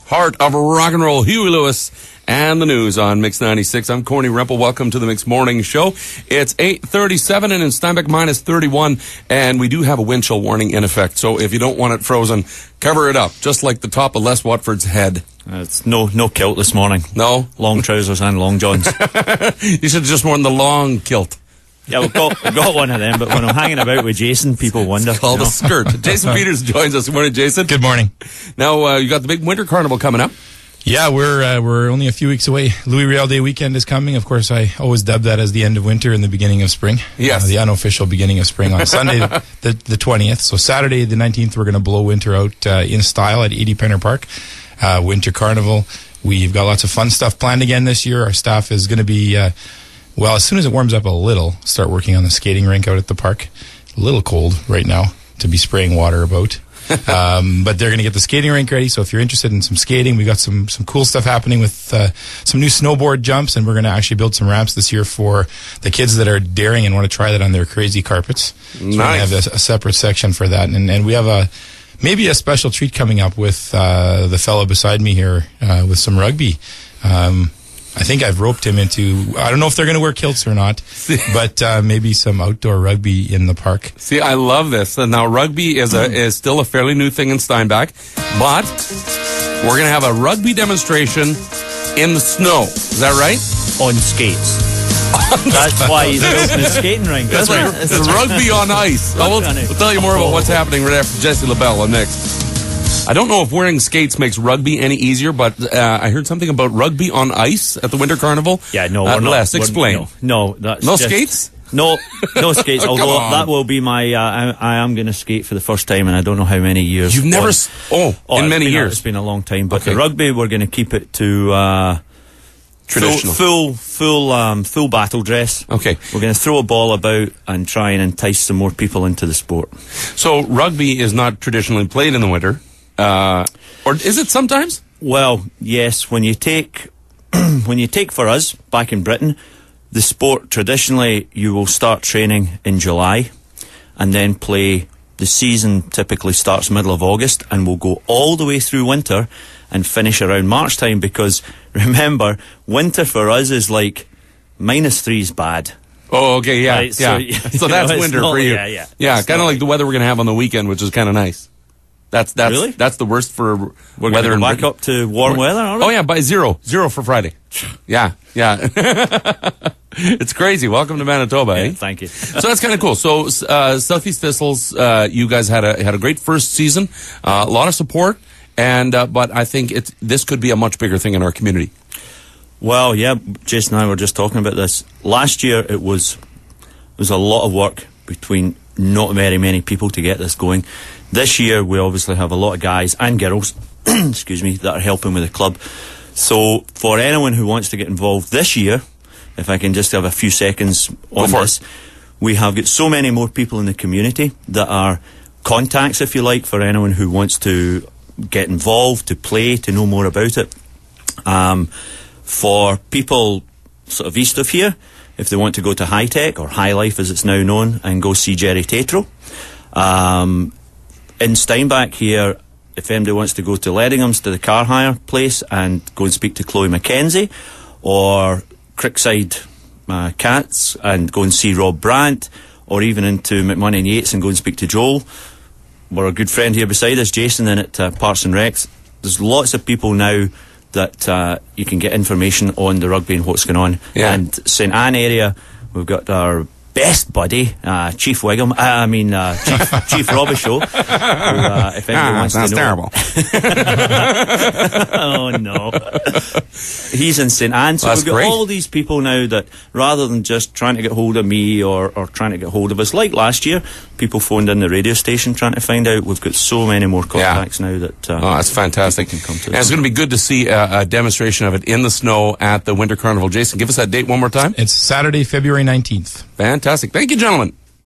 Heart of rock and roll, Huey Lewis and the news on Mix 96. I'm Corny Rempel. Welcome to the Mix Morning Show. It's 8:37 and in Steinbach minus 31, and we do have a wind chill warning in effect. So if you don't want it frozen, cover it up, just like the top of Les Whatford's head. It's no kilt this morning. No? Long trousers and long johns. You should have just worn the long kilt. Yeah, we've got one of them, but when I'm hanging about with Jason, people wonder. It's called a skirt. Jason Peters joins us. Good morning, Jason. Good morning. Now, you got the big Winter Carnival coming up. Yeah, we're only a few weeks away. Louis Riel Day weekend is coming. Of course, I always dub that as the end of winter and the beginning of spring. Yes. The unofficial beginning of spring on Sunday, the 20th. So Saturday, the 19th, we're going to blow winter out in style at 80 Penner Park. Winter Carnival. We've got lots of fun stuff planned again this year. Our staff is going to be... well, as soon as it warms up a little, start working on the skating rink out at the park. A little cold right now to be spraying water about. But they're going to get the skating rink ready. So if you're interested in some skating, we got some cool stuff happening with some new snowboard jumps. And we're going to actually build some ramps this year for the kids that are daring and want to try that on their crazy carpets. So nice. We're going to have a separate section for that. And we have maybe a special treat coming up with the fellow beside me here with some rugby. I think I've roped him into, I don't know if they're going to wear kilts or not, but maybe some outdoor rugby in the park. See, I love this. Now, rugby is still a fairly new thing in Steinbach, but we're going to have a rugby demonstration in the snow. Is that right? On skates. That's why he's opening a skating rink. That's right. It's rugby on ice. We'll tell you more about what's happening right after Jesse LaBelle on next. I don't know if wearing skates makes rugby any easier, but I heard something about rugby on ice at the Winter Carnival. Yeah, no, we're not. Les, explain. No, that's no just, skates? No skates. Oh, although that will be my, I am going to skate for the first time in I don't know how many years. You've never, in many years. It's been a long time, but okay. The rugby, we're going to keep it to, traditional. Full battle dress. Okay. We're going to throw a ball about and try and entice some more people into the sport. So rugby is not traditionally played in the winter. Or is it sometimes? Well, yes. When you take for us back in Britain, the sport traditionally you will start training in July, and then play. The season typically starts middle of August and will go all the way through winter and finish around March time. Because remember, winter for us is like -3 is bad. Oh, okay, yeah, right? yeah. So that's it's winter not, for you. Yeah, kind of like the weather we're going to have on the weekend, which is kind of nice. Really? That's the worst for we're weather. We're back up to warm weather, aren't we? Oh yeah, by zero for Friday. Yeah. It's crazy. Welcome to Manitoba. Yeah, eh? thank you. So that's kind of cool. So Southeast Thistles, you guys had a great first season, a lot of support, and but I think this could be a much bigger thing in our community. Well, yeah, Jason and I were just talking about this. Last year it was a lot of work between not very many people to get this going. This year we obviously have a lot of guys and girls excuse me, that are helping with the club. So for anyone who wants to get involved this year, if I can just have a few seconds on this, we have got so many more people in the community that are contacts, if you like, for anyone who wants to get involved, to play, to know more about it. For people sort of east of here, if they want to go to High Tech, or High Life as it's now known, and go see Jerry Tatro. In Steinbach here, if anybody wants to go to Leddingham's, to the car hire place, and go and speak to Chloe McKenzie, or Crickside Cats and go and see Rob Brandt, or even into McMahon and Yates and go and speak to Joel. We're a good friend here beside us, Jason, in at Parks and Recs. There's lots of people now that you can get information on the rugby and what's going on. Yeah. And St Anne area, we've got our best buddy, Chief Wiggum, Chief Robichaud, who, if anyone wants to know. Terrible. Oh, no. He's in St Anne, so That's we've got great. all these people now that, rather than just trying to get hold of me or trying to get hold of us, like last year, people phoned in the radio station trying to find out. We've got so many more contacts now that that's fantastic. can come to and us. it's going to be good to see a demonstration of it in the snow at the Winter Carnival. Jason, give us that date one more time. It's Saturday, February 19th. Fantastic. Thank you, gentlemen.